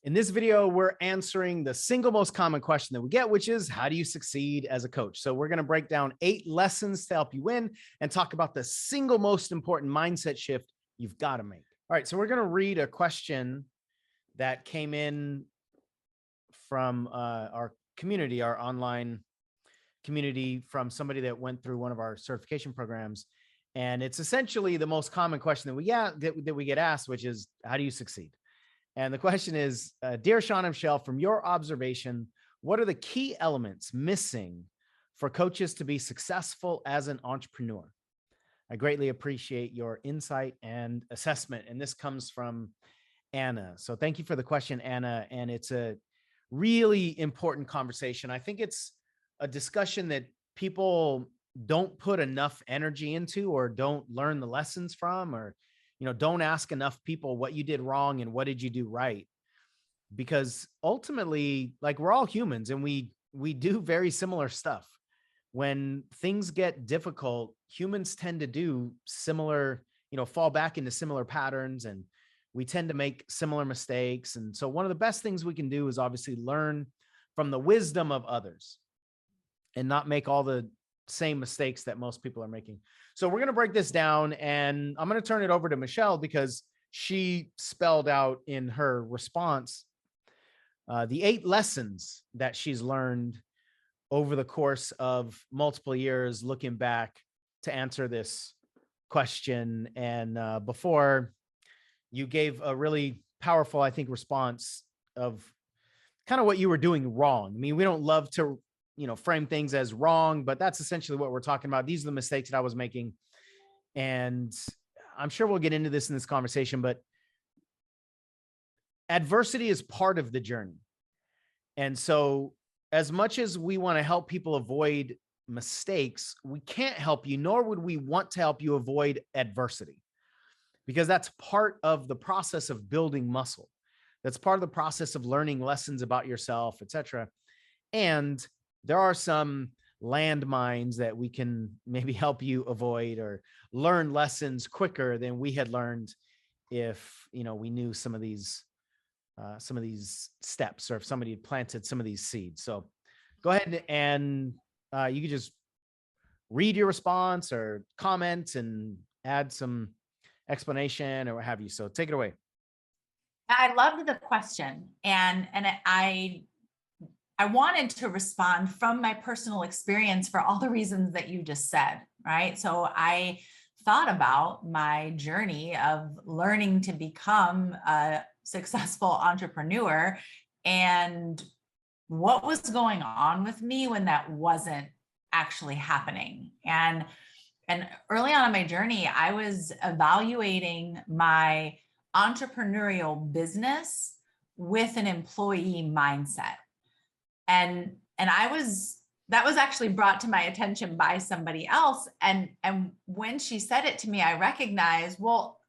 In this video, we're answering the single most common question that we get, which is, how do you succeed as a coach? So we're going to break down 8 lessons to help you win and talk about the single most important mindset shift you've got to make. All right, so we're going to read a question that came in from our community, our online community, from somebody that went through one of our certification programs. And it's essentially the most common question that we get asked, which is, how do you succeed? And the question is, dear Sean and Michelle, from your observation, what are the key elements missing for coaches to be successful as an entrepreneur? I greatly appreciate your insight and assessment. And this comes from Anna. So thank you for the question, Anna. And it's a really important conversation. I think it's a discussion that people don't put enough energy into, or don't learn the lessons from, or don't ask enough people what you did wrong and what did you do right. Because ultimately, like, we're all humans and we do very similar stuff. When things get difficult, humans tend to do similar, fall back into similar patterns, and we tend to make similar mistakes. And so one of the best things we can do is obviously learn from the wisdom of others and not make all the same mistakes that most people are making. So we're going to break this down, and I'm going to turn it over to Michelle because she spelled out in her response the 8 lessons that she's learned over the course of multiple years, looking back to answer this question. And before, you gave a really powerful, I think, response of kind of what you were doing wrong. I mean, we don't love to frame things as wrong, but that's essentially what we're talking about. These are the mistakes that I was making. And I'm sure we'll get into this in this conversation, but adversity is part of the journey. And so as much as we want to help people avoid mistakes, we can't help you, nor would we want to help you avoid adversity, because that's part of the process of building muscle. That's part of the process of learning lessons about yourself, etc. And there are some landmines that we can maybe help you avoid or learn lessons quicker than we had learned if we knew some of these steps, or if somebody had planted some of these seeds. So go ahead and you can just read your response or comment and add some explanation or what have you. So take it away. I loved the question, and I wanted to respond from my personal experience for all the reasons that you just said, right? So I thought about my journey of learning to become a successful entrepreneur and what was going on with me when that wasn't actually happening. And early on in my journey, I was evaluating my entrepreneurial business with an employee mindset. And that was actually brought to my attention by somebody else. And when she said it to me, I recognized, well,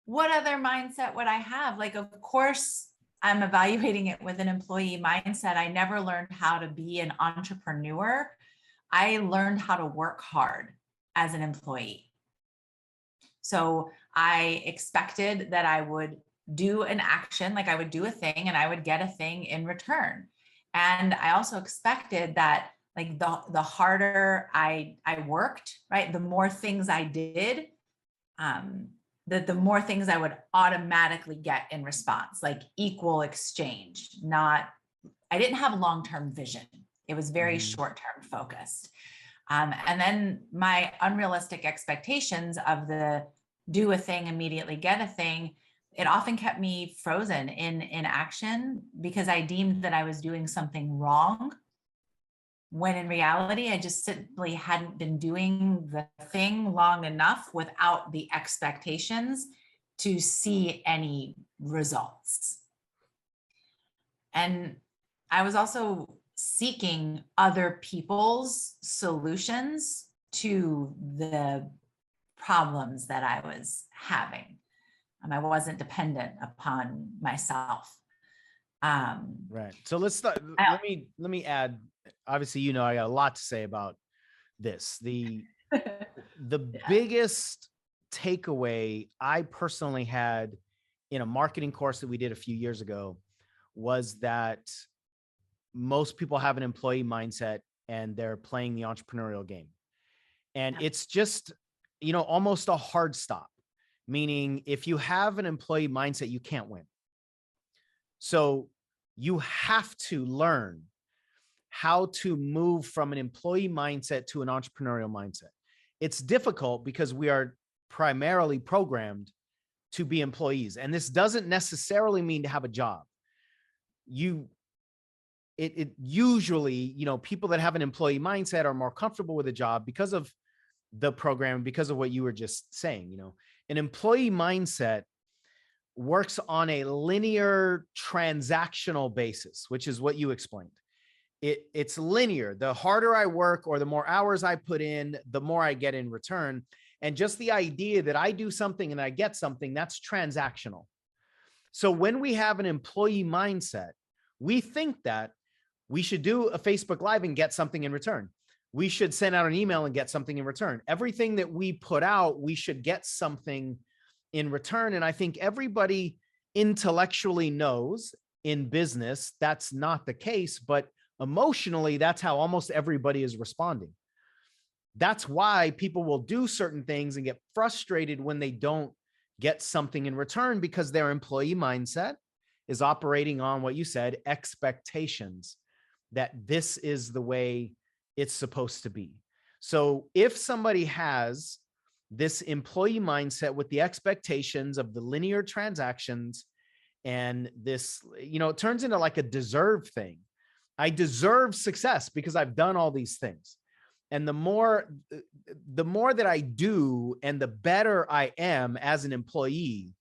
what other mindset would I have? Like, of course, I'm evaluating it with an employee mindset. I never learned how to be an entrepreneur. I learned how to work hard as an employee. So I expected that I would do an action, like I would do a thing and I would get a thing in return. And I also expected that, like, the harder I worked, right, the more things I did, the more things I would automatically get in response, like equal exchange. I didn't have long-term vision. It was very short-term focused. And then my unrealistic expectations of the do a thing, immediately get a thing, it often kept me frozen in action because I deemed that I was doing something wrong, when in reality, I just simply hadn't been doing the thing long enough without the expectations to see any results. And I was also seeking other people's solutions to the problems that I was having. I wasn't dependent upon myself. Right. So let's start. Let me add. Obviously, I got a lot to say about this. The biggest takeaway I personally had in a marketing course that we did a few years ago was that most people have an employee mindset and they're playing the entrepreneurial game. And it's just, almost a hard stop, meaning if you have an employee mindset, you can't win. So you have to learn how to move from an employee mindset to an entrepreneurial mindset. It's difficult because we are primarily programmed to be employees. And this doesn't necessarily mean to have a job. It usually, people that have an employee mindset are more comfortable with a job because of the program, because of what you were just saying. An employee mindset works on a linear transactional basis, which is what you explained. It's linear. The harder I work or the more hours I put in, the more I get in return. And just the idea that I do something and I get something, that's transactional. So when we have an employee mindset, we think that we should do a Facebook Live and get something in return. We should send out an email and get something in return. Everything that we put out, we should get something in return. And I think everybody intellectually knows in business that's not the case, but emotionally, that's how almost everybody is responding. That's why people will do certain things and get frustrated when they don't get something in return, because their employee mindset is operating on what you said, expectations, that this is the way it's supposed to be. So if somebody has this employee mindset with the expectations of the linear transactions and this, it turns into like a deserve thing. I deserve success because I've done all these things. And the more that I do and the better I am as an employee,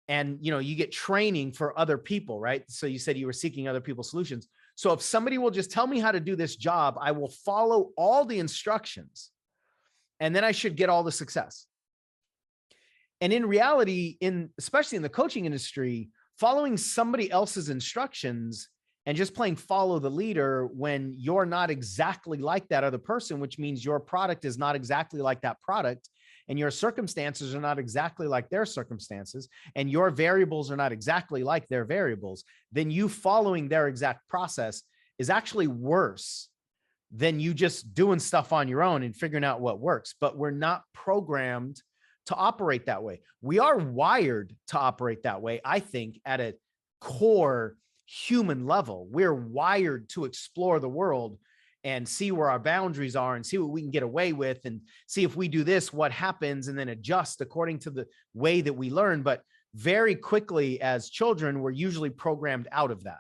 and, you get training for other people, right? So you said you were seeking other people's solutions. So if somebody will just tell me how to do this job, I will follow all the instructions and then I should get all the success. And in reality, especially in the coaching industry, following somebody else's instructions and just playing follow the leader when you're not exactly like that other person, which means your product is not exactly like that product, and your circumstances are not exactly like their circumstances, and your variables are not exactly like their variables, then you following their exact process is actually worse than you just doing stuff on your own and figuring out what works. But we're not programmed to operate that way. We are wired to operate that way, I think, at a core human level. We're wired to explore the world and see where our boundaries are and see what we can get away with and see if we do this, what happens, and then adjust according to the way that we learn. But very quickly as children, we're usually programmed out of that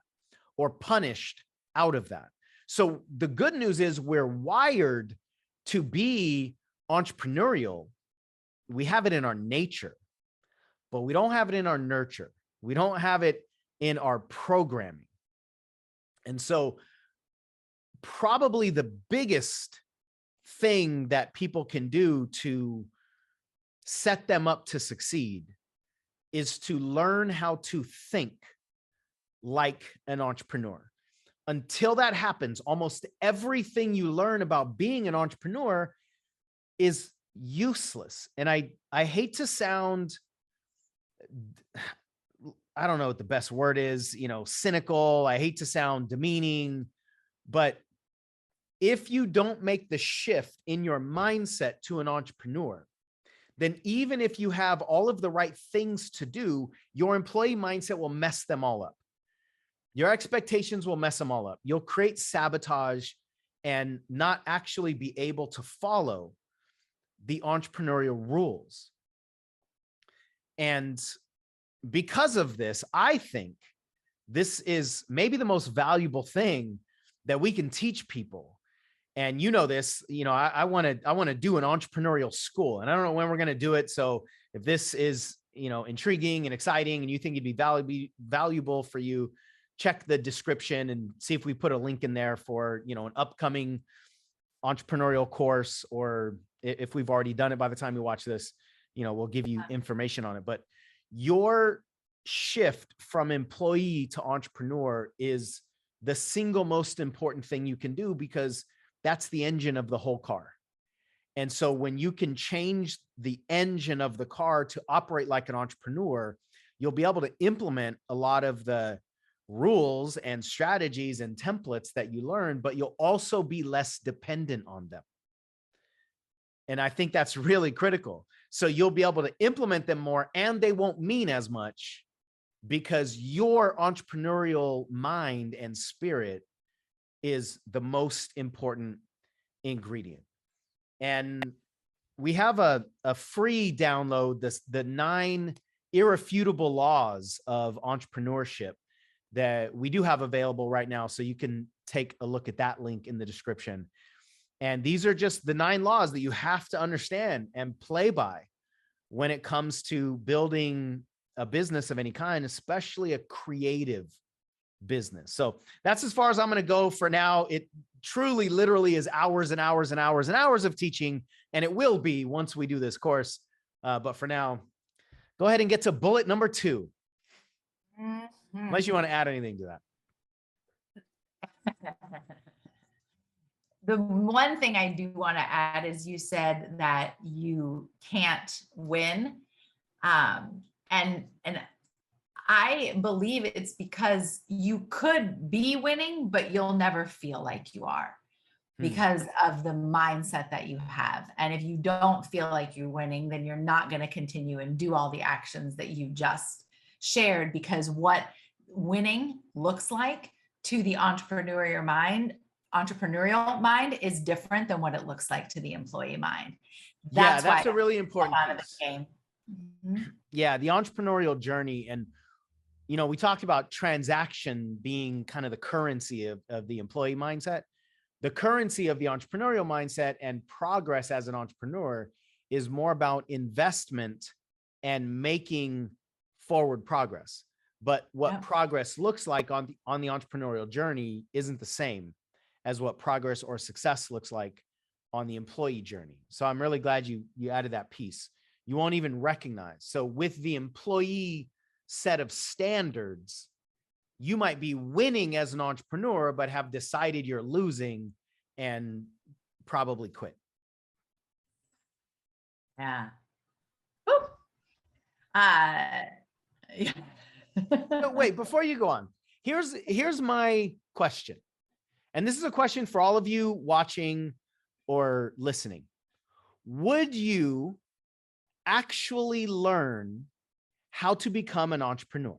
or punished out of that. So the good news is we're wired to be entrepreneurial. We have it in our nature, but we don't have it in our nurture. We don't have it in our programming. And so probably the biggest thing that people can do to set them up to succeed is to learn how to think like an entrepreneur. Until that happens, almost everything you learn about being an entrepreneur is useless. And I hate to sound, I don't know what the best word is, cynical. I hate to sound demeaning, but if you don't make the shift in your mindset to an entrepreneur, then even if you have all of the right things to do, your employee mindset will mess them all up. Your expectations will mess them all up. You'll create sabotage and not actually be able to follow the entrepreneurial rules. And because of this, I think this is maybe the most valuable thing that we can teach people. And this, I want to do an entrepreneurial school, and I don't know when we're going to do it. So if this is, intriguing and exciting and you think it'd be valuable for you, check the description and see if we put a link in there for, an upcoming entrepreneurial course, or if we've already done it by the time you watch this, we'll give you information on it. But your shift from employee to entrepreneur is the single most important thing you can do, because that's the engine of the whole car. And so when you can change the engine of the car to operate like an entrepreneur, you'll be able to implement a lot of the rules and strategies and templates that you learn, but you'll also be less dependent on them. And I think that's really critical. So you'll be able to implement them more, and they won't mean as much because your entrepreneurial mind and spirit is the most important ingredient. And we have a free download, the 9 irrefutable laws of entrepreneurship that we do have available right now. So you can take a look at that link in the description. And these are just the 9 laws that you have to understand and play by when it comes to building a business of any kind, especially a creative business. So that's as far as I'm going to go for now. It truly, literally is hours and hours and hours and hours of teaching, and it will be once we do this course. But for now, go ahead and get to bullet number 2. Unless you want to add anything to that. The one thing I do want to add is you said that you can't win. And I believe it's because you could be winning, but you'll never feel like you are because of the mindset that you have. And if you don't feel like you're winning, then you're not going to continue and do all the actions that you just shared, because what winning looks like to the entrepreneurial mind is different than what it looks like to the employee mind. That's why a really important out of the game. Yeah, the entrepreneurial journey. And we talked about transaction being kind of the currency of the employee mindset. The currency of the entrepreneurial mindset and progress as an entrepreneur is more about investment and making forward progress. But what progress looks like on the entrepreneurial journey isn't the same as what progress or success looks like on the employee journey. So I'm really glad you added that piece. You won't even recognize. So with the employee set of standards, you might be winning as an entrepreneur, but have decided you're losing and probably quit. Yeah. Yeah. But wait, before you go on, here's my question. And this is a question for all of you watching or listening. Would you actually learn how to become an entrepreneur?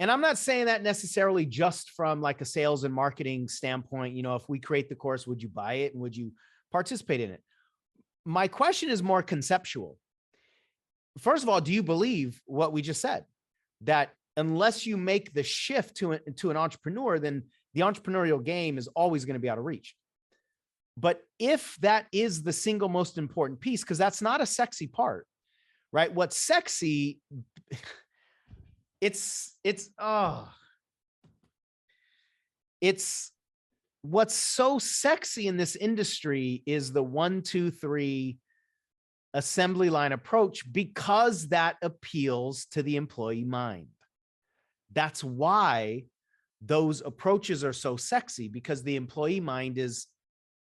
And I'm not saying that necessarily just from like a sales and marketing standpoint. If we create the course, would you buy it and would you participate in it? My question is more conceptual. First of all, do you believe what we just said? That unless you make the shift to an entrepreneur, then the entrepreneurial game is always going to be out of reach. But if that is the single most important piece, because that's not a sexy part, right? What's sexy, it's what's so sexy in this industry is the 1, 2, 3 assembly line approach, because that appeals to the employee mind. That's why those approaches are so sexy, because the employee mind is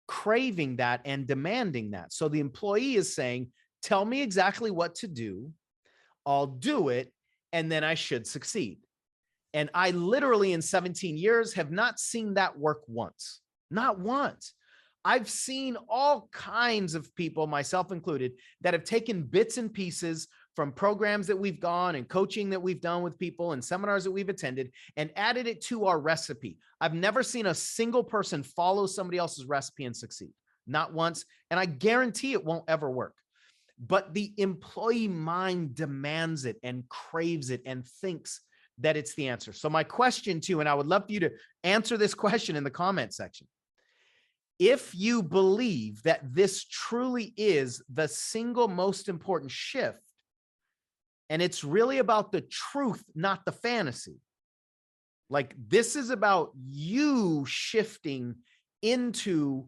craving that and demanding that. So the employee is saying, tell me exactly what to do. I'll do it. And then I should succeed. And I literally in 17 years have not seen that work once, not once. I've seen all kinds of people, myself included, that have taken bits and pieces from programs that we've gone and coaching that we've done with people and seminars that we've attended and added it to our recipe. I've never seen a single person follow somebody else's recipe and succeed, not once. And I guarantee it won't ever work. But the employee mind demands it and craves it and thinks that it's the answer. So my question to you, and I would love for you to answer this question in the comment section. If you believe that this truly is the single most important shift, and it's really about the truth, not the fantasy, like this is about you shifting into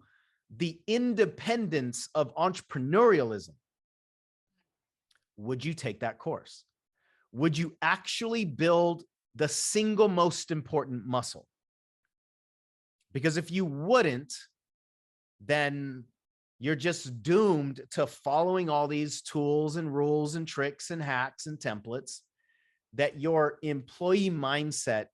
the independence of entrepreneurialism, would you take that course? Would you actually build the single most important muscle? Because if you wouldn't, then you're just doomed to following all these tools and rules and tricks and hacks and templates that your employee mindset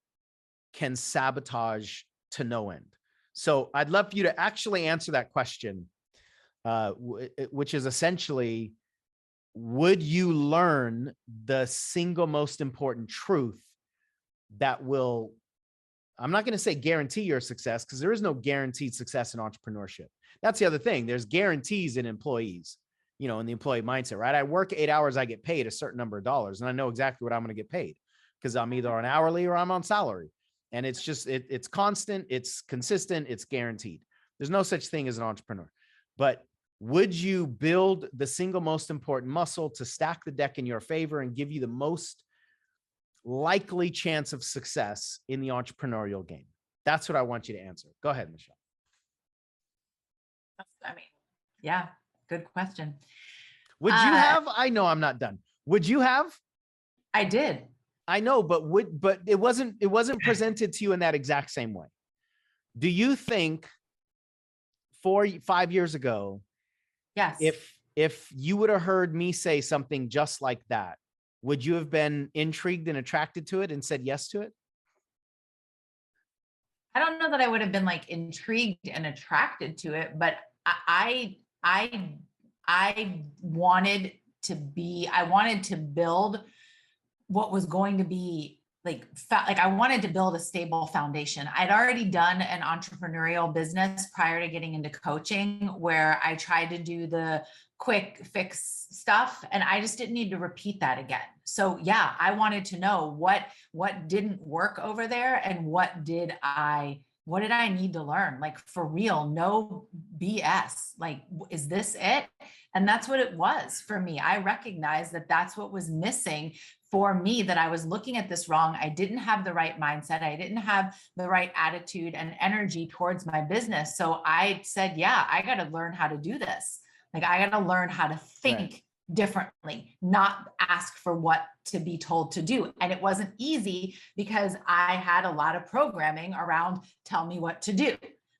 can sabotage to no end. So I'd love for you to actually answer that question, which is essentially, would you learn the single most important truth that will, I'm not going to say guarantee your success, because there is no guaranteed success in entrepreneurship. That's the other thing. There's guarantees in employees, in the employee mindset, right? I work 8 hours, I get paid a certain number of dollars, and I know exactly what I'm going to get paid because I'm either on hourly or I'm on salary. And it's just, it's constant, it's consistent, it's guaranteed. There's no such thing as an entrepreneur. But would you build the single most important muscle to stack the deck in your favor and give you the most likely chance of success in the entrepreneurial game? That's what I want you to answer. Go ahead, Michelle. I mean, yeah, good question. Would you have, I know I'm not done. Would you have? I did. I know, but it wasn't presented to you in that exact same way. Do you think 5 years ago, yes, if you would have heard me say something just like that, would you have been intrigued and attracted to it and said yes to it? I don't know that I would have been like intrigued and attracted to it, but I wanted to build what was going to be like I wanted to build a stable foundation. I'd already done an entrepreneurial business prior to getting into coaching, where I tried to do the quick fix stuff, and I just didn't need to repeat that again. So yeah, I wanted to know what didn't work over there, and what did I need to learn? Like, for real, no BS. Like, is this it? And that's what it was for me. I recognized that that's what was missing for me, that I was looking at this wrong. I didn't have the right mindset. I didn't have the right attitude and energy towards my business. So I said, yeah, I got to learn how to do this. Like, I got to learn how to think differently, not ask for what to be told to do. And it wasn't easy because I had a lot of programming around tell me what to do.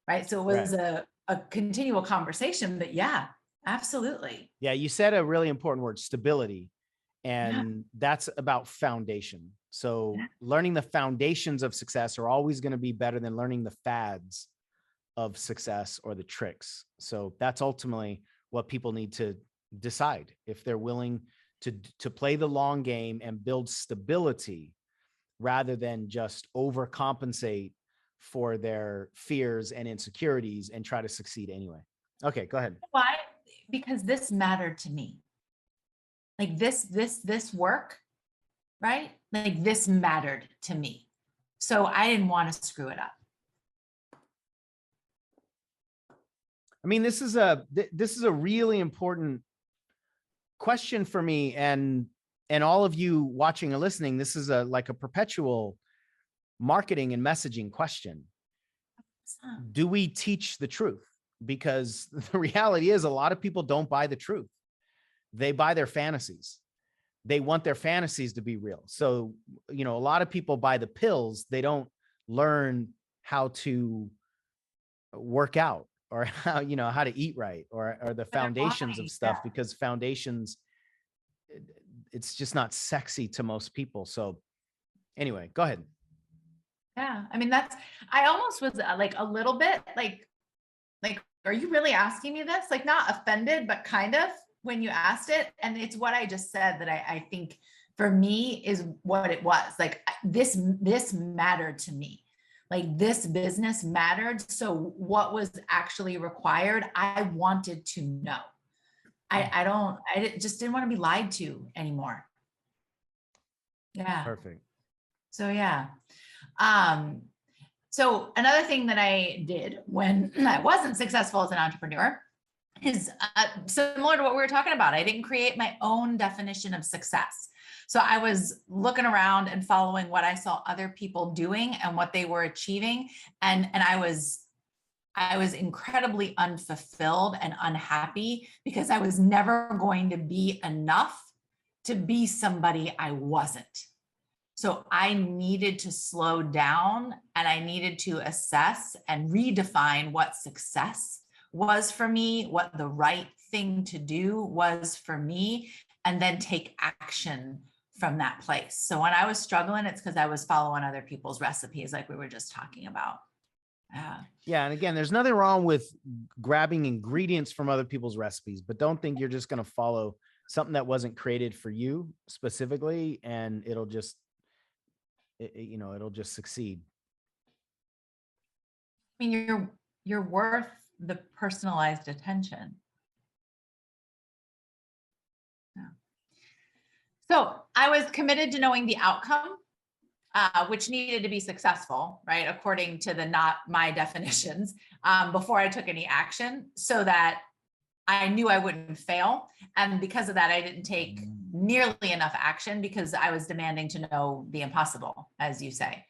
Right. So it was a continual conversation, but yeah, absolutely. Yeah. You said a really important word, stability. And that's about foundation. So learning the foundations of success are always going to be better than learning the fads of success or the tricks. So that's ultimately what people need to decide, if they're willing to play the long game and build stability rather than just overcompensate for their fears and insecurities and try to succeed anyway. Okay, go ahead. Why? Because this mattered to me. Like this work, right? Like, this mattered to me. So I didn't want to screw it up. I mean, this is a really important question for me, and all of you watching and listening. This is like a perpetual marketing and messaging question. Do we teach the truth? Because the reality is, a lot of people don't buy the truth. They buy their fantasies. They want their fantasies to be real. So, a lot of people buy the pills. They don't learn how to work out, or how to eat right, or the foundations of stuff, because foundations, it's just not sexy to most people. So anyway, go ahead. Yeah. I mean, I almost was like a little bit like, are you really asking me this? Like, not offended, but kind of, when you asked it. And it's what I just said that I think for me is what it was. Like, this mattered to me. Like, this business mattered. So what was actually required, I wanted to know. I just didn't want to be lied to anymore. Yeah. Perfect. So yeah. So another thing that I did when I wasn't successful as an entrepreneur is similar to what we were talking about. I didn't create my own definition of success. So I was looking around and following what I saw other people doing and what they were achieving. And I was incredibly unfulfilled and unhappy because I was never going to be enough to be somebody I wasn't. So I needed to slow down, and I needed to assess and redefine what success was for me, what the right thing to do was for me, and then take action from that place. So when I was struggling, it's because I was following other people's recipes, like we were just talking about. Yeah. And again, there's nothing wrong with grabbing ingredients from other people's recipes, but don't think you're just going to follow something that wasn't created for you specifically, and it'll just, it'll just succeed. I mean, you're worth the personalized attention. Yeah. So I was committed to knowing the outcome, which needed to be successful, right? According to the not my definitions, before I took any action, so that I knew I wouldn't fail. And because of that, I didn't take nearly enough action because I was demanding to know the impossible, as you say.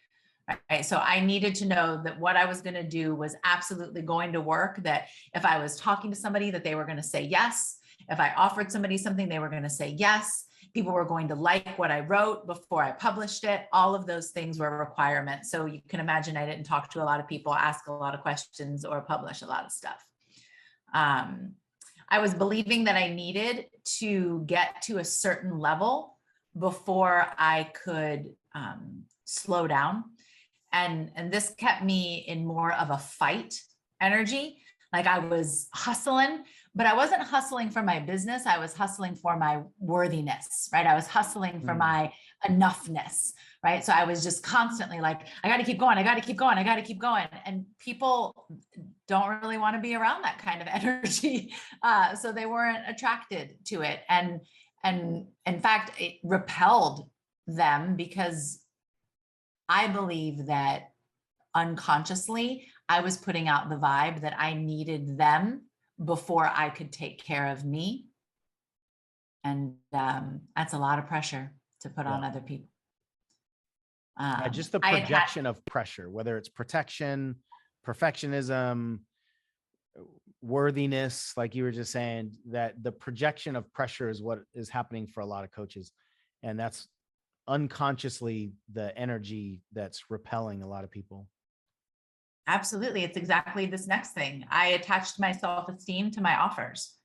Right. So I needed to know that what I was going to do was absolutely going to work, that if I was talking to somebody, that they were going to say yes. If I offered somebody something, they were going to say yes. People were going to like what I wrote before I published it. All of those things were requirements. So you can imagine I didn't talk to a lot of people, ask a lot of questions, or publish a lot of stuff. I was believing that I needed to get to a certain level before I could slow down. And this kept me in more of a fight energy. Like I was hustling, but I wasn't hustling for my business. I was hustling for my worthiness, right? I was hustling for my enoughness, right? So I was just constantly like, I got to keep going. I got to keep going. I got to keep going. And people don't really want to be around that kind of energy. So they weren't attracted to it. And in fact, it repelled them because I believe that unconsciously, I was putting out the vibe that I needed them before I could take care of me. And that's a lot of pressure to put on other people. Just the projection of pressure, whether it's protection, perfectionism, worthiness, like you were just saying, that the projection of pressure is what is happening for a lot of coaches. And that's unconsciously the energy that's repelling a lot of people. Absolutely. It's exactly this next thing. I attached my self-esteem to my offers,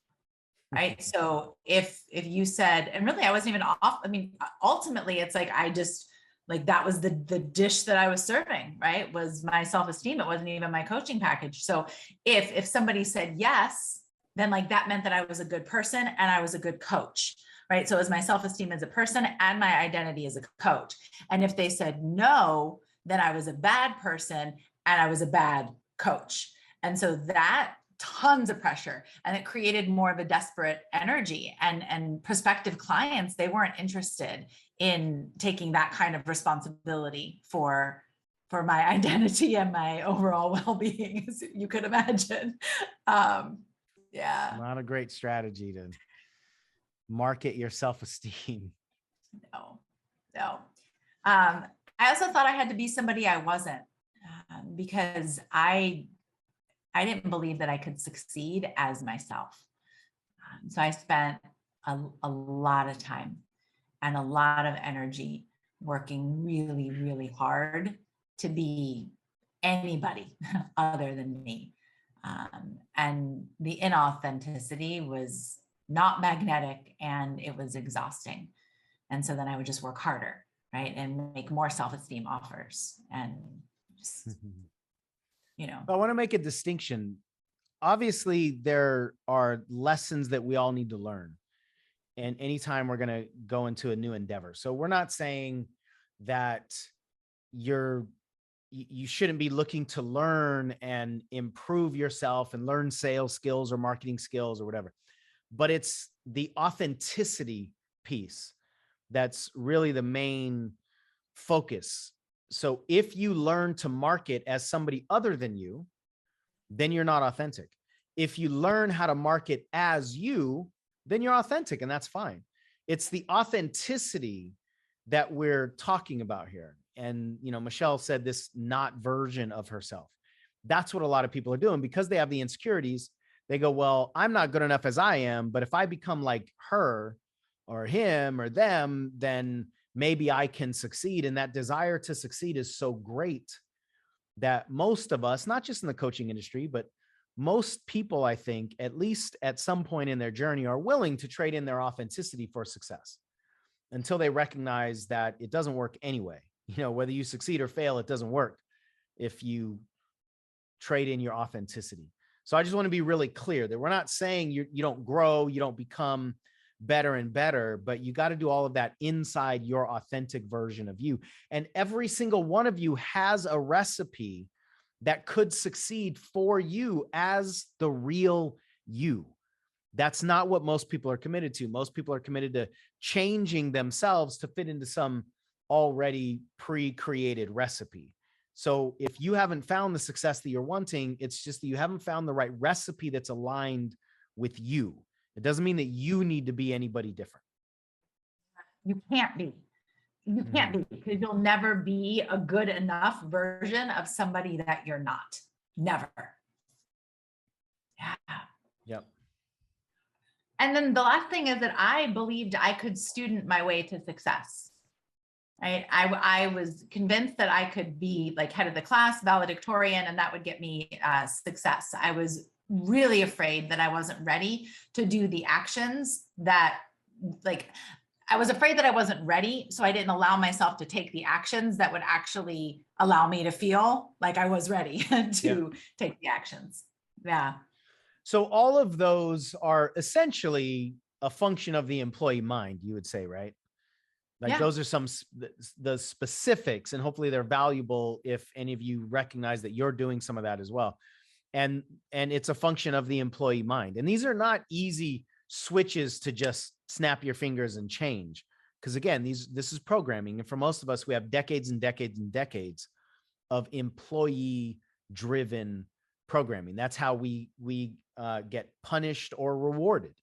right? So if you said, and really I wasn't even off, I mean, ultimately it's like, I just like, that was the dish that I was serving, right? Was my self-esteem. It wasn't even my coaching package. So if somebody said yes, then like that meant that I was a good person and I was a good coach, right? So it was my self-esteem as a person and my identity as a coach. And if they said no, then I was a bad person and I was a bad coach. And so that tons of pressure, and it created more of a desperate energy, and prospective clients, they weren't interested in taking that kind of responsibility for my identity and my overall well-being, as you could imagine. Yeah. Not a great strategy to market your self-esteem. No. I also thought I had to be somebody I wasn't, because I didn't believe that I could succeed as myself. So I spent a lot of time and a lot of energy working really, really hard to be anybody other than me. And the inauthenticity was not magnetic, and it was exhausting. And so then I would just work harder, right? And make more self-esteem offers, and just, I want to make a distinction. Obviously, there are lessons that we all need to learn. And anytime we're going to go into a new endeavor. So we're not saying that you shouldn't be looking to learn and improve yourself and learn sales skills or marketing skills or whatever. But it's the authenticity piece that's really the main focus. So if you learn to market as somebody other than you, then you're not authentic. If you learn how to market as you, then you're authentic, and that's fine. It's the authenticity that we're talking about here. And, Michelle said this not version of herself. That's what a lot of people are doing, because they have the insecurities. They go, well, I'm not good enough as I am, but if I become like her or him or them, then maybe I can succeed. And that desire to succeed is so great that most of us, not just in the coaching industry, but most people, I think, at least at some point in their journey, are willing to trade in their authenticity for success. until they recognize that it doesn't work anyway. Whether you succeed or fail, it doesn't work if you trade in your authenticity. So I just want to be really clear that we're not saying you don't grow, you don't become better and better, but you got to do all of that inside your authentic version of you. And every single one of you has a recipe that could succeed for you as the real you. That's not what most people are committed to. Most people are committed to changing themselves to fit into some already pre-created recipe. So if you haven't found the success that you're wanting, it's just that you haven't found the right recipe that's aligned with you. It doesn't mean that you need to be anybody different. You can't be. You can't be, because you'll never be a good enough version of somebody that you're not. Never. Yeah. Yep. And then the last thing is that I believed I could student my way to success. Right? I was convinced that I could be like head of the class, valedictorian, and that would get me success. I was really afraid that I wasn't ready to do the actions that, like, I was afraid that I wasn't ready. So I didn't allow myself to take the actions that would actually allow me to feel like I was ready to take the actions. Yeah. So all of those are essentially a function of the employee mind, you would say, right? Like those are some the specifics, and hopefully they're valuable if any of you recognize that you're doing some of that as well. And it's a function of the employee mind. And these are not easy switches to just snap your fingers and change. Because again, this is programming. And for most of us, we have decades and decades and decades of employee driven programming. That's how we get punished or rewarded,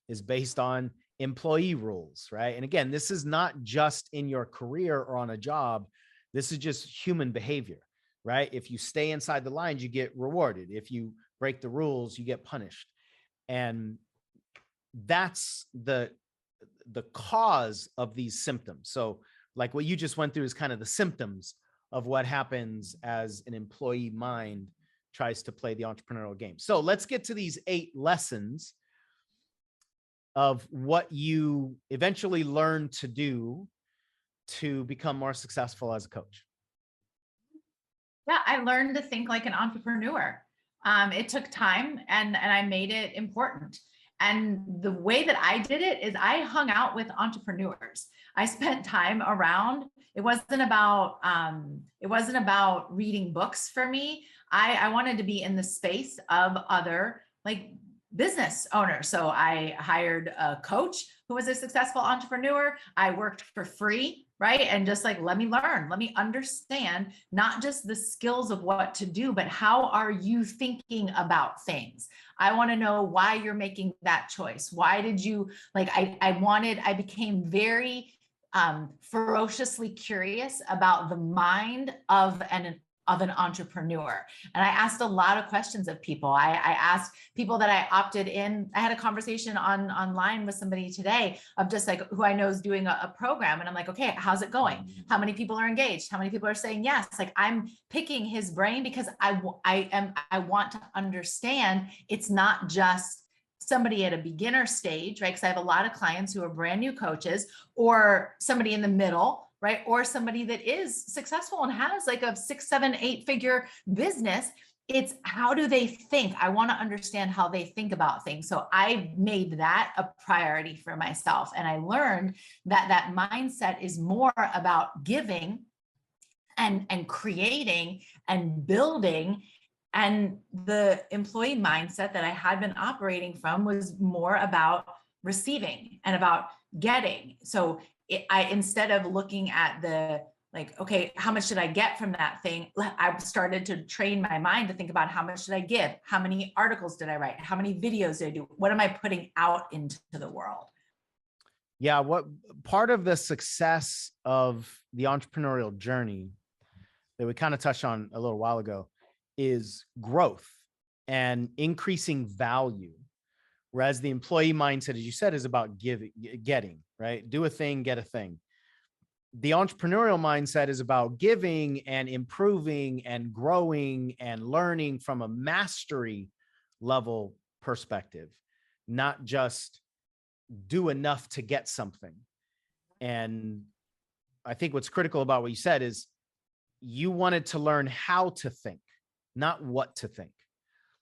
is based on employee rules, right? And again, this is not just in your career or on a job. This is just human behavior, right? If you stay inside the lines, you get rewarded. If you break the rules, you get punished. And that's the cause of these symptoms. So like what you just went through is kind of the symptoms of what happens as an employee mind tries to play the entrepreneurial game. So let's get to these 8 lessons of what you eventually learn to do to become more successful as a coach. Yeah, I learned to think like an entrepreneur. It took time, and I made it important. And the way that I did it is I hung out with entrepreneurs. I spent time around. It wasn't about reading books for me. I wanted to be in the space of other like business owners. So I hired a coach who was a successful entrepreneur. I worked for free, right? And just like, let me learn, let me understand not just the skills of what to do, but how are you thinking about things? I want to know why you're making that choice. Why did you like, I became very ferociously curious about the mind of an entrepreneur. And I asked a lot of questions of people. I asked people that I opted in. I had a conversation online with somebody today of just like who I know is doing a program. And I'm like, okay, how's it going? How many people are engaged? How many people are saying yes? Like I'm picking his brain because I want to understand it's not just somebody at a beginner stage, right? Because I have a lot of clients who are brand new coaches, or somebody in the middle, right? Or somebody that is successful and has like a 6, 7, 8-figure business. It's how do they think? I want to understand how they think about things. So I made that a priority for myself. And I learned that that mindset is more about giving and creating and building. And the employee mindset that I had been operating from was more about receiving and about getting. So instead of looking at the like, okay, how much did I get from that thing? I started to train my mind to think about how much did I give? How many articles did I write? How many videos did I do? What am I putting out into the world? Yeah, what part of the success of the entrepreneurial journey that we kind of touched on a little while ago is growth and increasing value. Whereas the employee mindset, as you said, is about getting, right? Do a thing, get a thing. The entrepreneurial mindset is about giving and improving and growing and learning from a mastery level perspective, not just do enough to get something. And I think what's critical about what you said is you wanted to learn how to think, not what to think.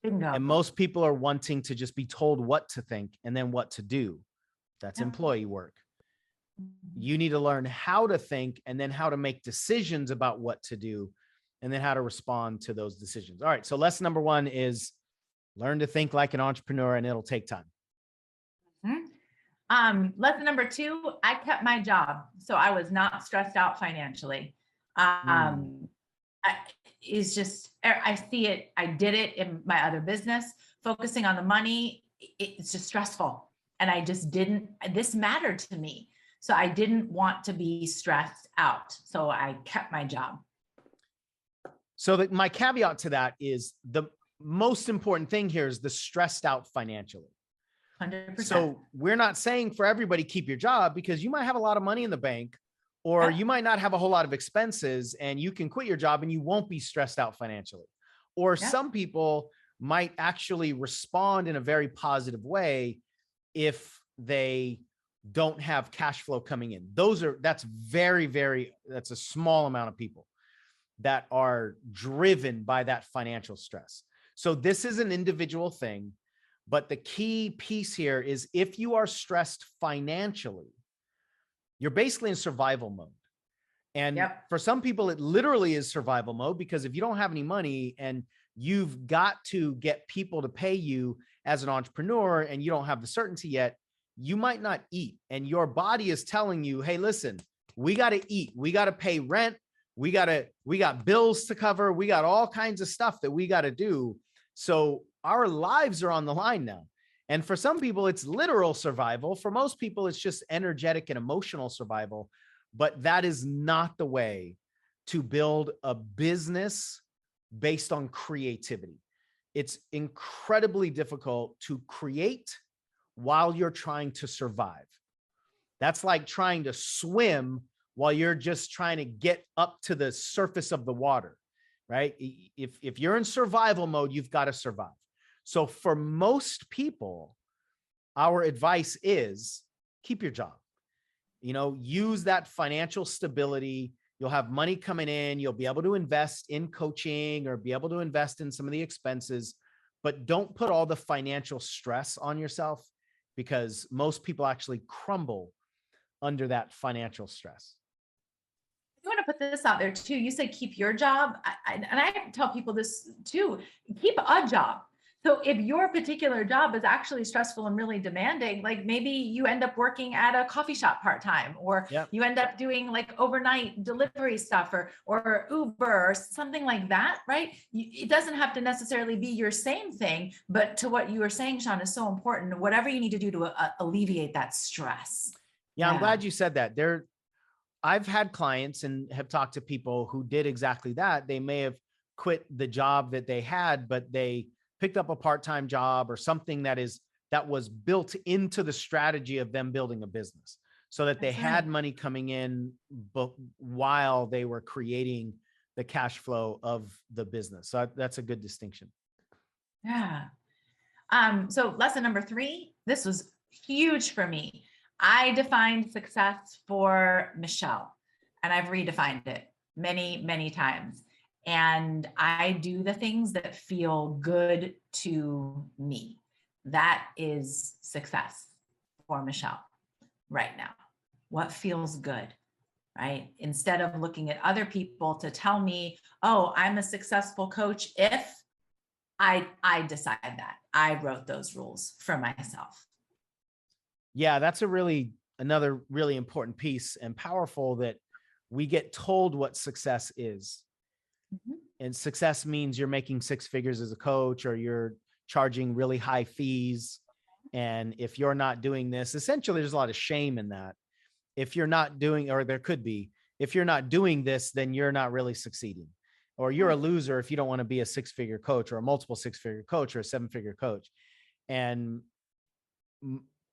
Bingo. And most people are wanting to just be told what to think and then what to do. That's Yeah. employee work. Mhm. You need to learn how to think and then how to make decisions about what to do and then how to respond to those decisions. All right. So lesson number 1 is learn to think like an entrepreneur, and it'll take time. Lesson number 2, I kept my job. So I was not stressed out financially. Is just, I see it. I did it in my other business, focusing on the money. It's just stressful. And I just didn't, this mattered to me. So I didn't want to be stressed out. So I kept my job. So my caveat to that is the most important thing here is the stressed out financially. 100%. So we're not saying for everybody, keep your job, because you might have a lot of money in the bank, or you might not have a whole lot of expenses, and you can quit your job and you won't be stressed out financially. Or some people might actually respond in a very positive way if they don't have cash flow coming in. That's that's a small amount of people that are driven by that financial stress. So this is an individual thing, but the key piece here is if you are stressed financially, you're basically in survival mode. And for some people, it literally is survival mode, because if you don't have any money and you've got to get people to pay you as an entrepreneur and you don't have the certainty yet, you might not eat. And your body is telling you, hey, listen, we got to eat. We got to pay rent. We got bills to cover. We got all kinds of stuff that we got to do. So our lives are on the line now. And for some people, it's literal survival. For most people, it's just energetic and emotional survival. But that is not the way to build a business based on creativity. It's incredibly difficult to create while you're trying to survive. That's like trying to swim while you're just trying to get up to the surface of the water, right? If you're in survival mode, you've got to survive. So for most people, our advice is keep your job. Use that financial stability. You'll have money coming in. You'll be able to invest in coaching or be able to invest in some of the expenses, but don't put all the financial stress on yourself, because most people actually crumble under that financial stress. I want to put this out there too. You said keep your job. And I tell people this too, keep a job. So if your particular job is actually stressful and really demanding, like maybe you end up working at a coffee shop part-time, or you end up doing like overnight delivery stuff or Uber or something like that, right? It doesn't have to necessarily be your same thing, but to what you were saying, Sean, is so important. Whatever you need to do to alleviate that stress. Yeah, I'm glad you said that. I've had clients and have talked to people who did exactly that. They may have quit the job that they had, but they picked up a part-time job or something that was built into the strategy of them building a business, so that they had money coming in, but while they were creating the cash flow of the business. So that's a good distinction. Yeah. So lesson number 3, this was huge for me. I defined success for Michelle, and I've redefined it many, many times. And I do the things that feel good to me. That is success for Michelle right now. What feels good, right? Instead of looking at other people to tell me, oh, I'm a successful coach if I decide that. I wrote those rules for myself. Yeah, that's another really important piece, and powerful, that we get told what success is. And success means you're making 6 figures as a coach, or you're charging really high fees. And if you're not doing this, essentially there's a lot of shame in that. If you're not doing, or there could be, if you're not doing this, then you're not really succeeding, or you're a loser if you don't want to be a 6-figure coach, or a multiple 6-figure coach, or a 7-figure coach. And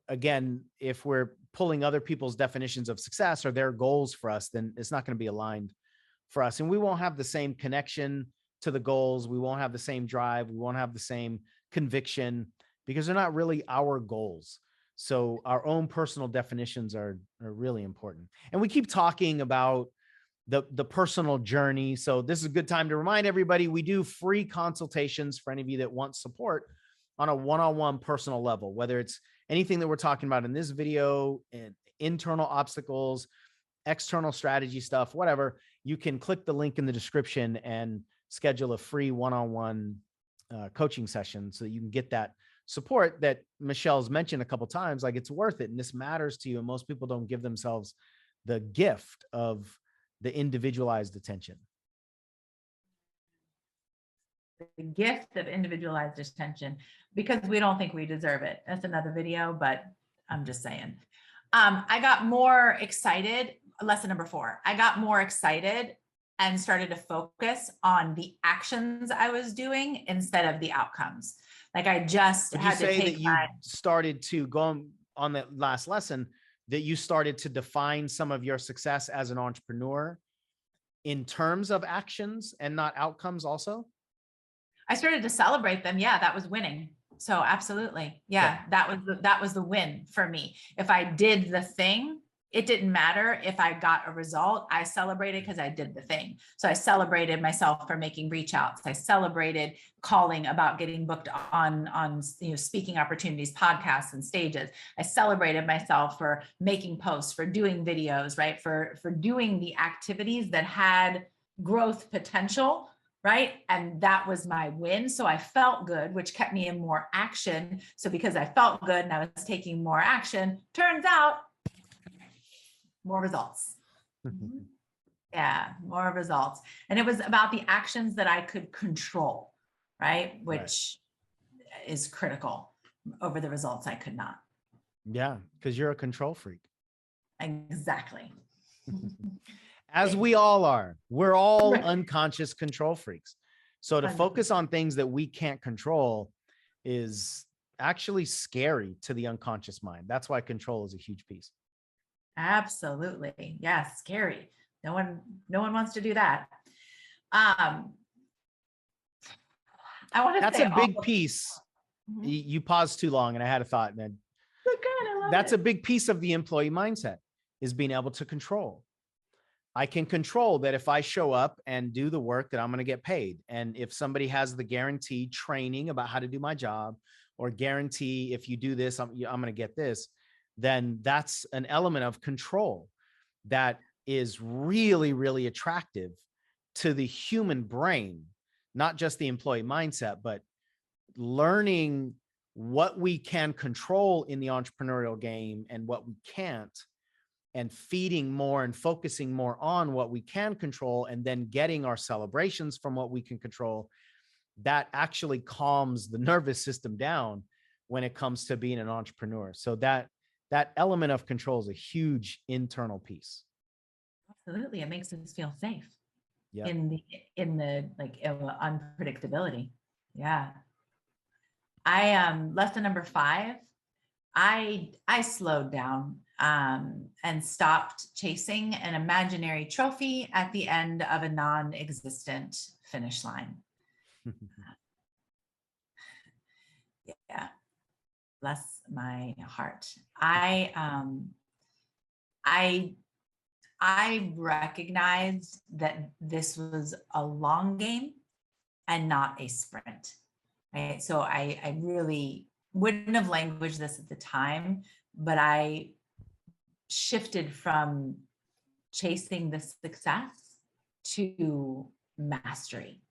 again, if we're pulling other people's definitions of success or their goals for us, then it's not going to be aligned for us. And we won't have the same connection to the goals. We won't have the same drive. We won't have the same conviction, because they're not really our goals. So our own personal definitions are really important. And we keep talking about the personal journey. So this is a good time to remind everybody, we do free consultations for any of you that want support on a one-on-one personal level, whether it's anything that we're talking about in this video, and internal obstacles, external strategy stuff, whatever. You can click the link in the description and schedule a free one-on-one coaching session so that you can get that support that Michelle's mentioned a couple of times. Like, it's worth it, and this matters to you. And most people don't give themselves the gift of the individualized attention. The gift of individualized attention, because we don't think we deserve it. That's another video, but I'm just saying. I got more excited. Lesson number 4. I got more excited and started to focus on the actions I was doing instead of the outcomes. Like, I just Would had you to say take that you started to go on that last lesson, that you started to define some of your success as an entrepreneur in terms of actions and not outcomes also? I started to celebrate them. Yeah, that was winning. So absolutely. Yeah, Okay. that was the win for me. If I did the thing, it didn't matter if I got a result. I celebrated because I did the thing. So I celebrated myself for making reach outs. I celebrated calling about getting booked on speaking opportunities, podcasts, and stages. I celebrated myself for making posts, for doing videos, right? For doing the activities that had growth potential. Right. And that was my win. So I felt good, which kept me in more action. So because I felt good and I was taking more action, turns out more results. Yeah, more results. And it was about the actions that I could control, right? Which is critical over the results I could not. Yeah, because you're a control freak. Exactly. As we all are. We're all unconscious control freaks. So to focus on things that we can't control is actually scary to the unconscious mind. That's why control is a huge piece. Absolutely. Yeah, scary. No one wants to do that. I want to That's say a big piece. You paused too long and I had a thought, and then that's a big piece of the employee mindset, is being able to control. I can control that if I show up and do the work that I'm going to get paid. And if somebody has the guaranteed training about how to do my job, or guarantee if you do this, I'm going to get this, then that's an element of control that is really, really attractive to the human brain, not just the employee mindset, but learning what we can control in the entrepreneurial game and what we can't, and feeding more and focusing more on what we can control, and then getting our celebrations from what we can control. That actually calms the nervous system down when it comes to being an entrepreneur. So that element of control is a huge internal piece. Absolutely. It makes us feel safe. Yep. in the unpredictability. Yeah. Lesson number 5, I slowed down and stopped chasing an imaginary trophy at the end of a non-existent finish line. Yeah, bless my heart. I recognized that this was a long game and not a sprint. Right. So I really wouldn't have languaged this at the time, but I shifted from chasing the success to mastery.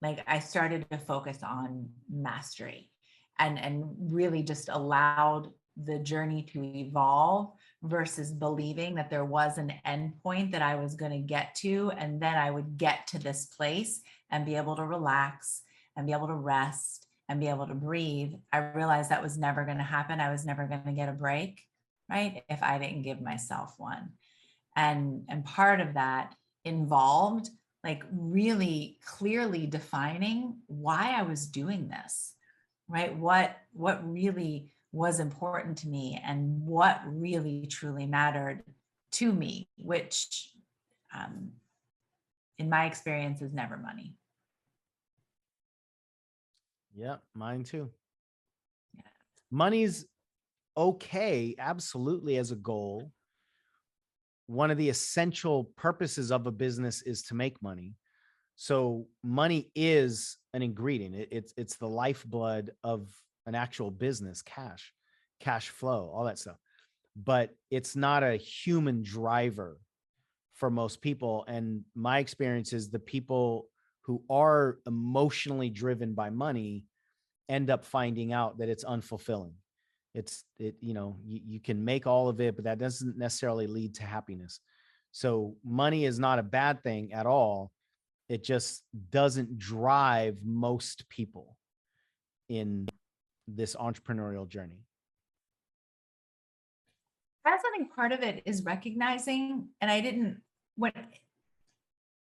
Like, I started to focus on mastery and really just allowed the journey to evolve versus believing that there was an end point that I was going to get to, and then I would get to this place and be able to relax and be able to rest and be able to breathe. I realized that was never going to happen. I was never going to get a break, right, if I didn't give myself one. And part of that involved like really clearly defining why I was doing this, right? What really was important to me and what really truly mattered to me, which in my experience is never money. Yeah, mine too. Yeah. Money's okay, absolutely, as a goal. One of the essential purposes of a business is to make money. So money is an ingredient. It's the lifeblood of an actual business, cash flow, all that stuff. But it's not a human driver for most people. And my experience is the people who are emotionally driven by money end up finding out that it's unfulfilling. You can make all of it, but that doesn't necessarily lead to happiness. So money is not a bad thing at all. It just doesn't drive most people in this entrepreneurial journey. Fascinating part of it is recognizing, and I didn't, when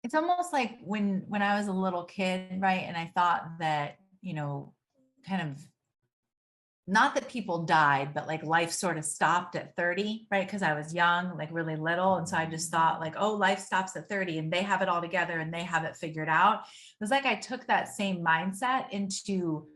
it's almost like when I was a little kid, right? And I thought that, kind of not that people died, but like life sort of stopped at 30, right? Because I was young, like really little. And so I just thought like, oh, life stops at 30 and they have it all together and they have it figured out. It was like I took that same mindset into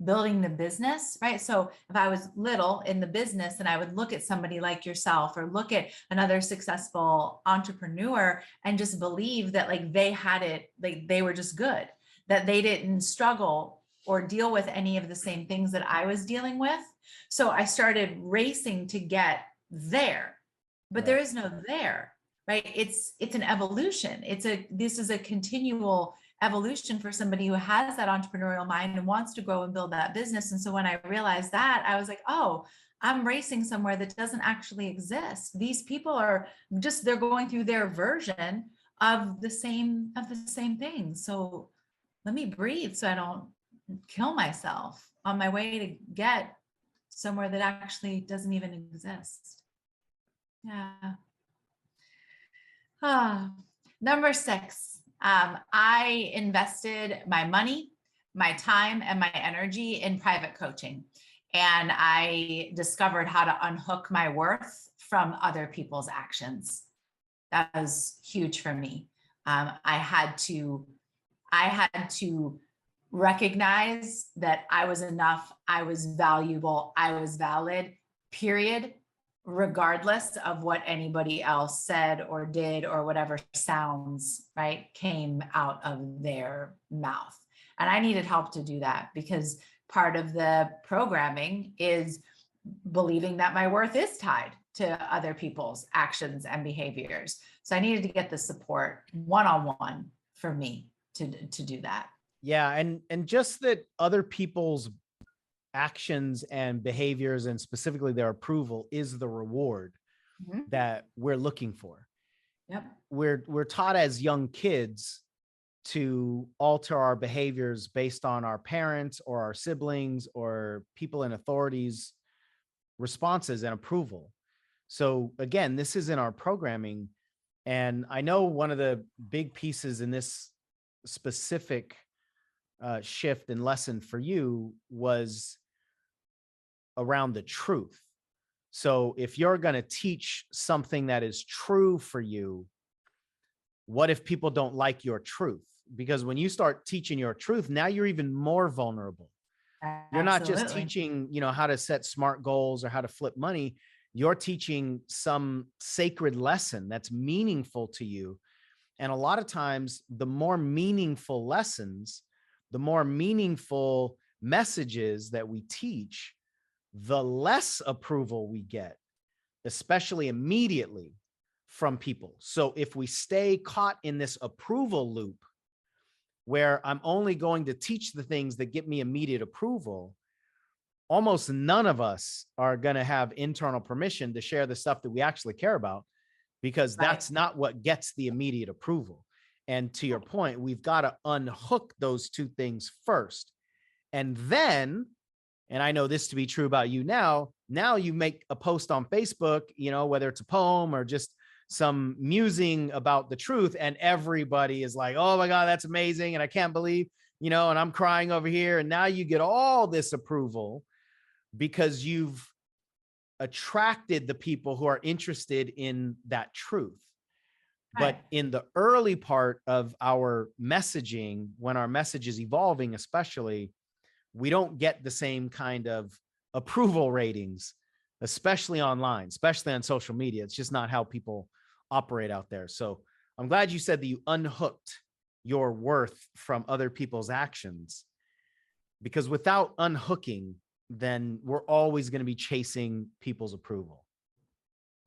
building the business, right? So if I was little in the business and I would look at somebody like yourself or look at another successful entrepreneur and just believe that like they had it, like they were just good, that they didn't struggle or deal with any of the same things that I was dealing with. So I started racing to get there, but there is no there, right? It's an evolution. This is a continual evolution for somebody who has that entrepreneurial mind and wants to grow and build that business. And so when I realized that, I was like, oh, I'm racing somewhere that doesn't actually exist. These people are just, they're going through their version of the same thing. So let me breathe so I don't kill myself on my way to get somewhere that actually doesn't even exist. Yeah. Number 6, I invested my money, my time, and my energy in private coaching. And I discovered how to unhook my worth from other people's actions. That was huge for me. I had to recognize that I was enough, I was valuable, I was valid, period, regardless of what anybody else said or did or whatever sounds, right, came out of their mouth. And I needed help to do that because part of the programming is believing that my worth is tied to other people's actions and behaviors. So I needed to get the support one-on-one for me to do that. Yeah. And just that other people's actions and behaviors, and specifically their approval, is the reward that we're looking for. Yep. We're taught as young kids to alter our behaviors based on our parents or our siblings or people in authorities' responses and approval. So again, this is in our programming. And I know one of the big pieces in this specific shift and lesson for you was around the truth. So if you're going to teach something that is true for you, what if people don't like your truth? Because when you start teaching your truth, now you're even more vulnerable. You're not just teaching, how to set smart goals or how to flip money. You're teaching some sacred lesson that's meaningful to you. And a lot of times, the more meaningful lessons, the more meaningful messages that we teach, the less approval we get, especially immediately from people. So if we stay caught in this approval loop where I'm only going to teach the things that get me immediate approval, almost none of us are going to have internal permission to share the stuff that we actually care about, because that's not what gets the immediate approval. And to your point, we've got to unhook those two things first. And then, and I know this to be true about you now you make a post on Facebook, whether it's a poem or just some musing about the truth, and everybody is like, oh my God, that's amazing. And I can't believe, and I'm crying over here. And now you get all this approval because you've attracted the people who are interested in that truth. But in the early part of our messaging, when our message is evolving, especially, we don't get the same kind of approval ratings especially online, especially on social media. It's just not how people operate out there. So I'm glad you said that you unhooked your worth from other people's actions, because without unhooking, then we're always going to be chasing people's approval.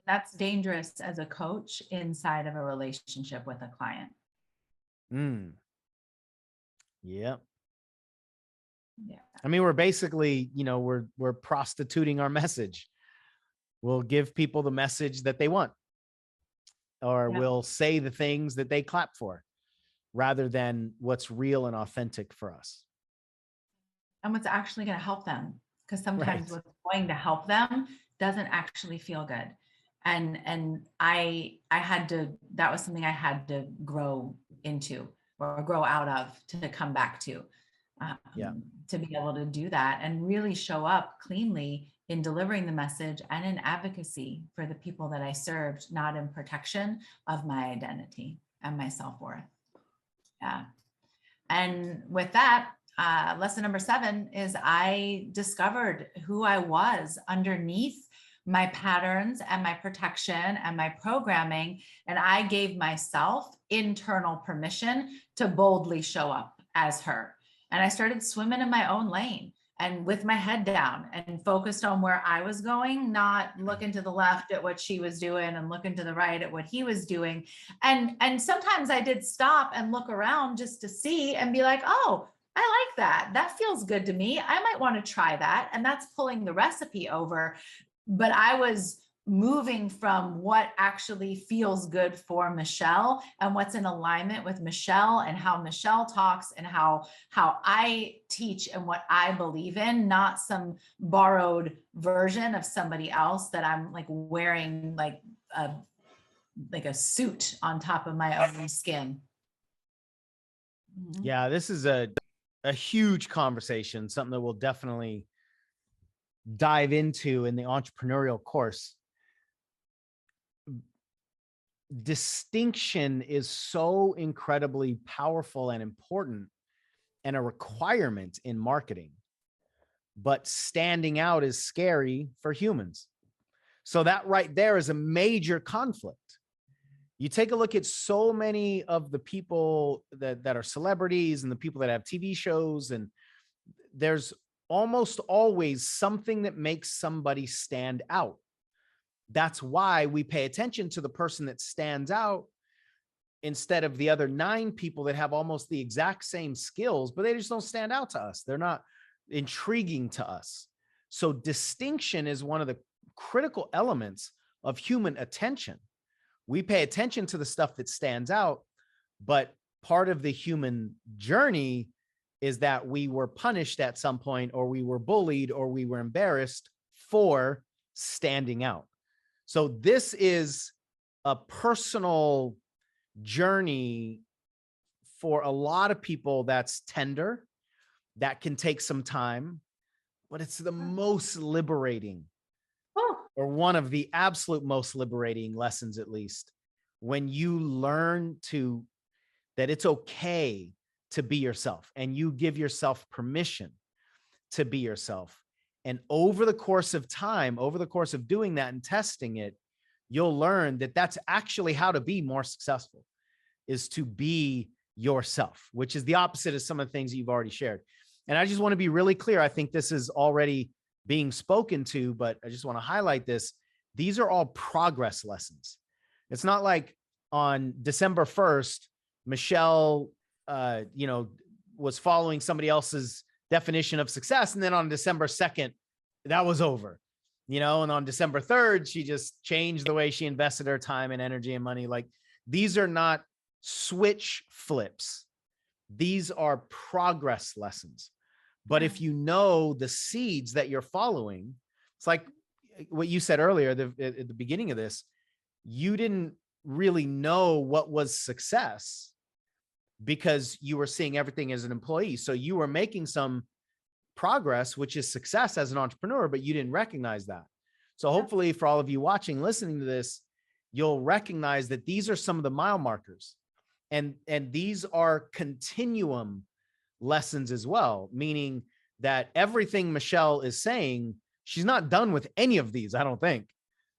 That's dangerous as a coach inside of a relationship with a client. Yeah. Yeah. I mean, we're basically, we're prostituting our message. We'll give people the message that they want, or we'll say the things that they clap for, rather than what's real and authentic for us. And what's actually going to help them, because sometimes what's going to help them doesn't actually feel good. And I had to, that was something I had to grow into or grow out of to come back to, to be able to do that and really show up cleanly in delivering the message and in advocacy for the people that I served, not in protection of my identity and my self-worth. Yeah. And with that, lesson number 7 is I discovered who I was underneath my patterns and my protection and my programming. And I gave myself internal permission to boldly show up as her. And I started swimming in my own lane and with my head down and focused on where I was going, not looking to the left at what she was doing and looking to the right at what he was doing. And sometimes I did stop and look around just to see and be like, oh, I like that. That feels good to me. I might want to try that. And that's pulling the recipe over. But I was moving from what actually feels good for Michelle and what's in alignment with Michelle and how Michelle talks and how I teach and what I believe in, not some borrowed version of somebody else that I'm like wearing like a suit on top of my own skin. Yeah, this is a huge conversation, something that we'll definitely dive into in the entrepreneurial course. Distinction is so incredibly powerful and important and a requirement in marketing, but standing out is scary for humans. So that right there is a major conflict. You take a look at so many of the people that are celebrities and the people that have TV shows, and there's almost always something that makes somebody stand out. That's why we pay attention to the person that stands out instead of the other 9 people that have almost the exact same skills, but they just don't stand out to us. They're not intriguing to us. So distinction is one of the critical elements of human attention. We pay attention to the stuff that stands out, but part of the human journey is that we were punished at some point, or we were bullied, or we were embarrassed for standing out. So this is a personal journey for a lot of people that's tender, that can take some time, but it's the most liberating, or one of the absolute most liberating lessons, at least, when you learn that it's okay to be yourself and you give yourself permission to be yourself. And over the course of time, over the course of doing that and testing it, you'll learn that that's actually how to be more successful, is to be yourself, which is the opposite of some of the things that you've already shared. And I just want to be really clear. I think this is already being spoken to, but I just want to highlight this. These are all progress lessons. It's not like on December 1st, Michelle, was following somebody else's definition of success. And then on December 2nd, that was over, and on December 3rd, she just changed the way she invested her time and energy and money. Like, these are not switch flips. These are progress lessons. But if you know the seeds that you're following, it's like what you said earlier at the beginning of this, you didn't really know what was success because you were seeing everything as an employee. So you were making some progress, which is success as an entrepreneur, but you didn't recognize that. So hopefully for all of you watching, listening to this, you'll recognize that these are some of the mile markers, and these are continuum lessons as well, meaning that everything Michelle is saying, she's not done with any of these, I don't think.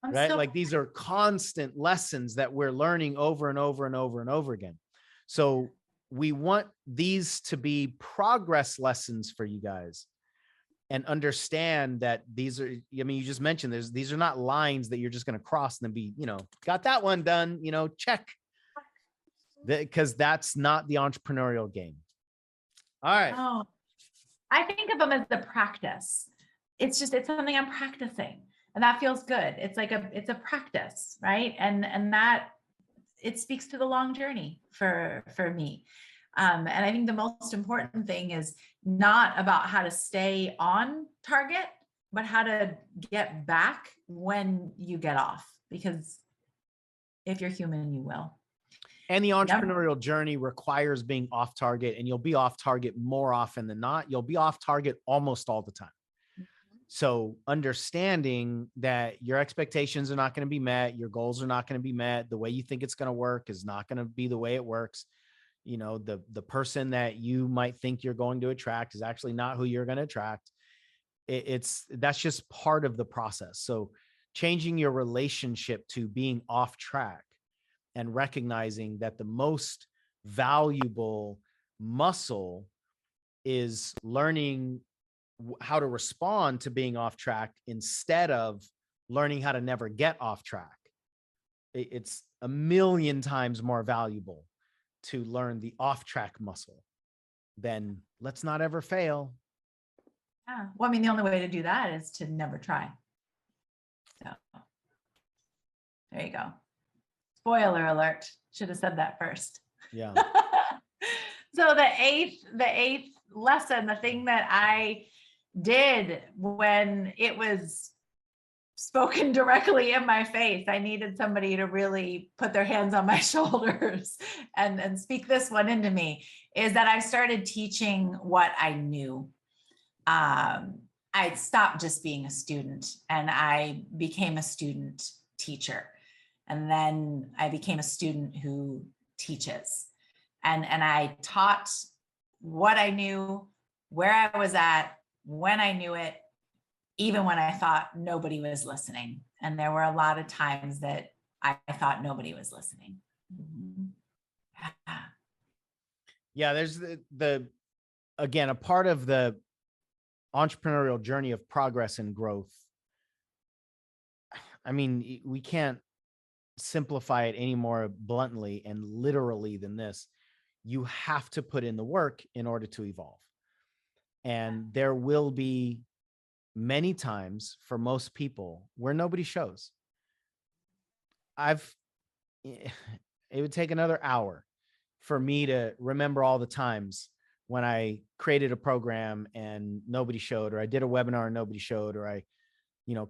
I'm Right? still Like these are constant lessons that we're learning over and over and over and over again. So we want these to be progress lessons for you guys, and understand that these are, I mean, you just mentioned these are not lines that you're just going to cross and then be, got that one done, check. Because that's not the entrepreneurial game. All right. Oh, I think of them as the practice. It's something I'm practicing, and that feels good. It's a practice, right? And that it speaks to the long journey for me. And I think the most important thing is not about how to stay on target, but how to get back when you get off, because if you're human, you will. And the entrepreneurial journey requires being off target, and you'll be off target more often than not. You'll be off target almost all the time. So understanding that your expectations are not going to be met, your goals are not going to be met, the way you think it's going to work is not going to be the way it works. The person that you might think you're going to attract is actually not who you're going to attract. That's just part of the process. So changing your relationship to being off track and recognizing that the most valuable muscle is learning how to respond to being off track instead of learning how to never get off track. It's a million times more valuable to learn the off track muscle than let's not ever fail. Yeah. Well, I mean, the only way to do that is to never try. So there you go. Spoiler alert. Should have said that first. Yeah. So the eighth lesson, the thing that I did when it was spoken directly in my face, I needed somebody to really put their hands on my shoulders and speak this one into me, is that I started teaching what I knew. I stopped just being a student, and I became a student teacher. And then I became a student who teaches. And I taught what I knew, where I was at, when I knew it, even when I thought nobody was listening. And there were a lot of times that I thought nobody was listening. Yeah, there's again, a part of the entrepreneurial journey of progress and growth. I mean, we can't simplify it any more bluntly and literally than this. You have to put in the work in order to evolve. And there will be many times for most people where nobody shows. It would take another hour for me to remember all the times when I created a program and nobody showed, or I did a webinar and nobody showed, or I,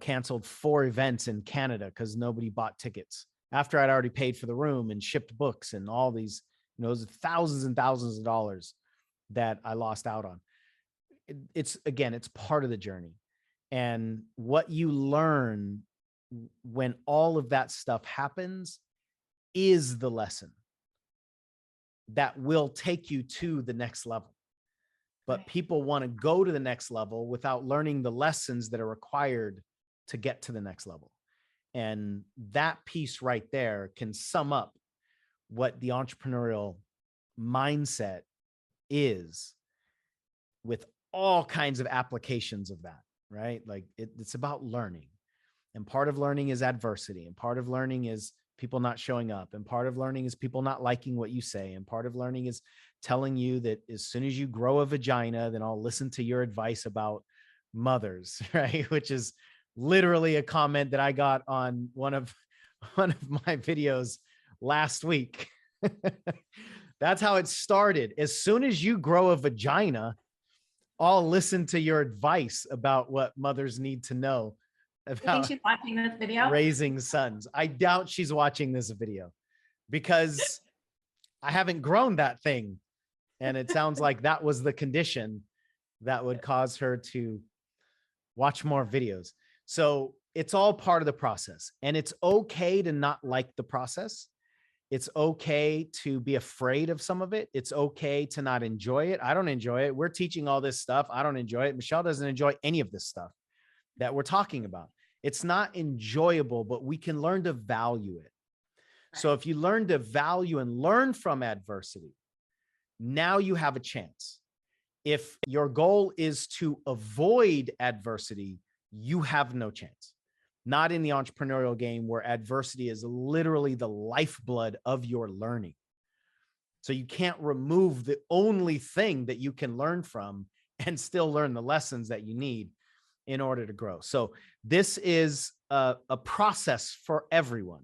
canceled 4 events in Canada because nobody bought tickets after I'd already paid for the room and shipped books and all these, those thousands and thousands of dollars that I lost out on. It's part of the journey. And what you learn when all of that stuff happens is the lesson that will take you to the next level. But people want to go to the next level without learning the lessons that are required to get to the next level. And that piece right there can sum up what the entrepreneurial mindset is, with all kinds of applications of that, right? Like it's about learning. And part of learning is adversity. And part of learning is people not showing up. And part of learning is people not liking what you say. And part of learning is telling you that as soon as you grow a vagina, then I'll listen to your advice about mothers, right? Which is literally a comment that I got on one of my videos last week. That's how it started. As soon as you grow a vagina, I'll listen to your advice about what mothers need to know about. You think she's watching this video? Raising sons. I doubt she's watching this video because I haven't grown that thing. And it sounds like that was the condition that would cause her to watch more videos. So it's all part of the process, and it's okay to not like the process. It's okay to be afraid of some of it. It's okay to not enjoy it. I don't enjoy it. We're teaching all this stuff. I don't enjoy it. Michelle doesn't enjoy any of this stuff. that we're talking about. It's not enjoyable, but we can learn to value it. So if you learn to value and learn from adversity, now you have a chance. If your goal is to avoid adversity, you have no chance. Not in the entrepreneurial game, where adversity is literally the lifeblood of your learning. So you can't remove the only thing that you can learn from and still learn the lessons that you need in order to grow. So this is a process for everyone.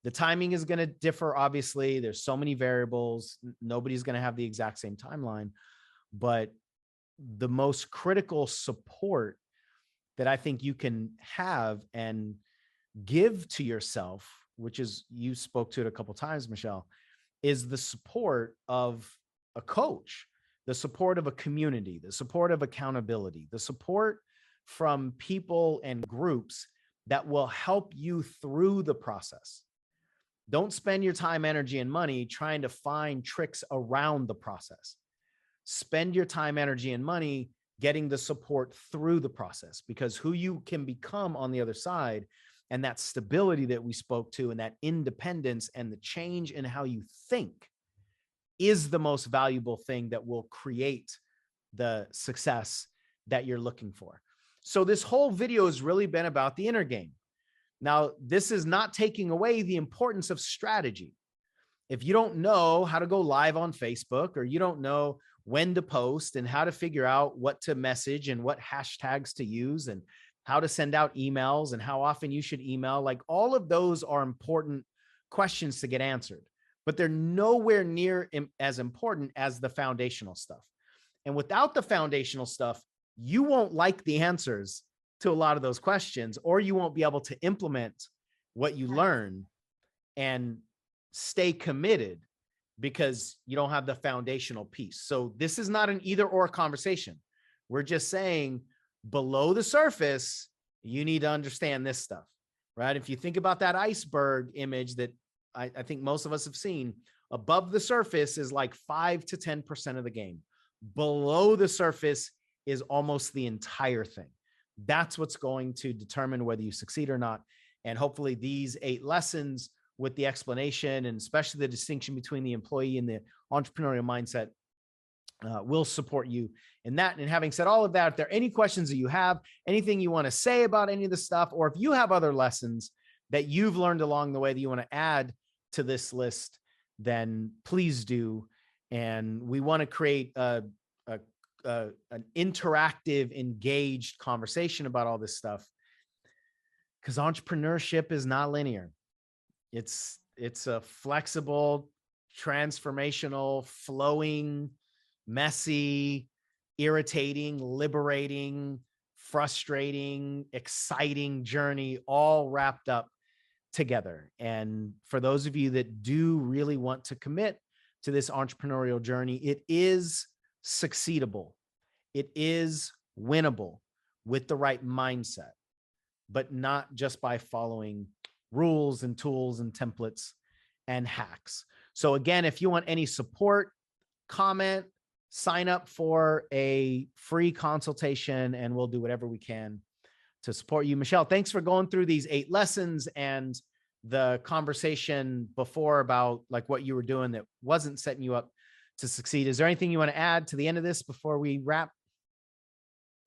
The timing is going to differ. Obviously, there's so many variables. Nobody's going to have the exact same timeline, but the most critical support that I think you can have and give to yourself, which is, you spoke to it a couple of times, Michelle, is the support of a coach, the support of a community, the support of accountability, the support from people and groups that will help you through the process. Don't spend your time, energy, and money trying to find tricks around the process. Spend your time, energy, and money getting the support through the process, because who you can become on the other side, and that stability that we spoke to, and that independence and the change in how you think, is the most valuable thing that will create the success that you're looking for. So this whole video has really been about the inner game. Now, this is not taking away the importance of strategy. If you don't know how to go live on Facebook, or you don't know when to post and how to figure out what to message and what hashtags to use and how to send out emails and how often you should email, like, all of those are important questions to get answered, but they're nowhere near as important as the foundational stuff. And without the foundational stuff, you won't like the answers to a lot of those questions, or you won't be able to implement what you learn and stay committed, because you don't have the foundational piece. So this is not an either or conversation. We're just saying, below the surface, you need to understand this stuff, right? If you think about that iceberg image that I think most of us have seen, above the surface is like 5 to 10% of the game. Below the surface is almost the entire thing. That's what's going to determine whether you succeed or not. And hopefully these 8 lessons, with the explanation and especially the distinction between the employee and the entrepreneurial mindset, will support you in that. And having said all of that, if there are any questions that you have, anything you want to say about any of the stuff, or if you have other lessons that you've learned along the way that you want to add to this list, then please do. And we want to create an interactive, engaged conversation about all this stuff, because entrepreneurship is not linear. It's a flexible, transformational, flowing, messy, irritating, liberating, frustrating, exciting journey, all wrapped up together. And for those of you that do really want to commit to this entrepreneurial journey, it is succeedable. It is winnable with the right mindset, but not just by following rules and tools and templates and hacks. So again, if you want any support, comment, sign up for a free consultation, and we'll do whatever we can to support you. Michelle, thanks for going through these 8 lessons and the conversation before about like what you were doing that wasn't setting you up to succeed. Is there anything you want to add to the end of this before we wrap?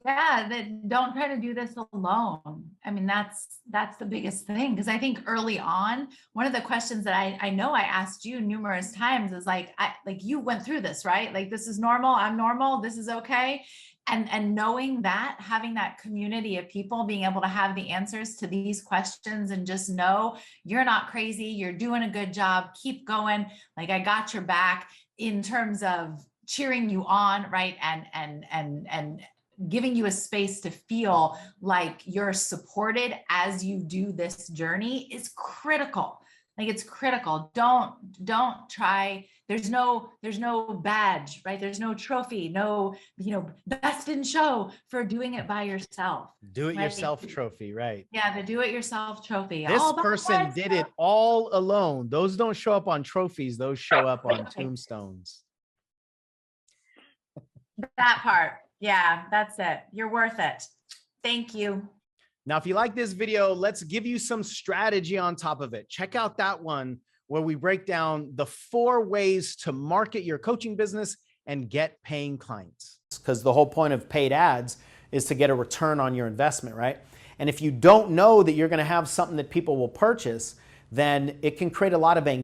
Yeah, that don't try to do this alone. I mean, that's the biggest thing. Because I think early on, one of the questions that I know I asked you numerous times is like, you went through this, right? Like, this is normal. I'm normal. This is okay. And knowing that, having that community of people, being able to have the answers to these questions, and just know you're not crazy. You're doing a good job. Keep going. Like, I got your back, in terms of cheering you on, right? And giving you a space to feel like you're supported as you do this journey is critical. Like, it's critical. Don't try. There's no badge, right? There's no trophy, no, best in show for doing it by yourself. Do it right? yourself trophy, right? Yeah, the do it yourself trophy. This person did it all alone. Those don't show up on trophies. Those show up on tombstones. That part. Yeah, that's it. You're worth it. Thank you. Now, if you like this video, let's give you some strategy on top of it. Check out that one where we break down the 4 ways to market your coaching business and get paying clients. Because the whole point of paid ads is to get a return on your investment, right? And if you don't know that you're going to have something that people will purchase, then it can create a lot of anxiety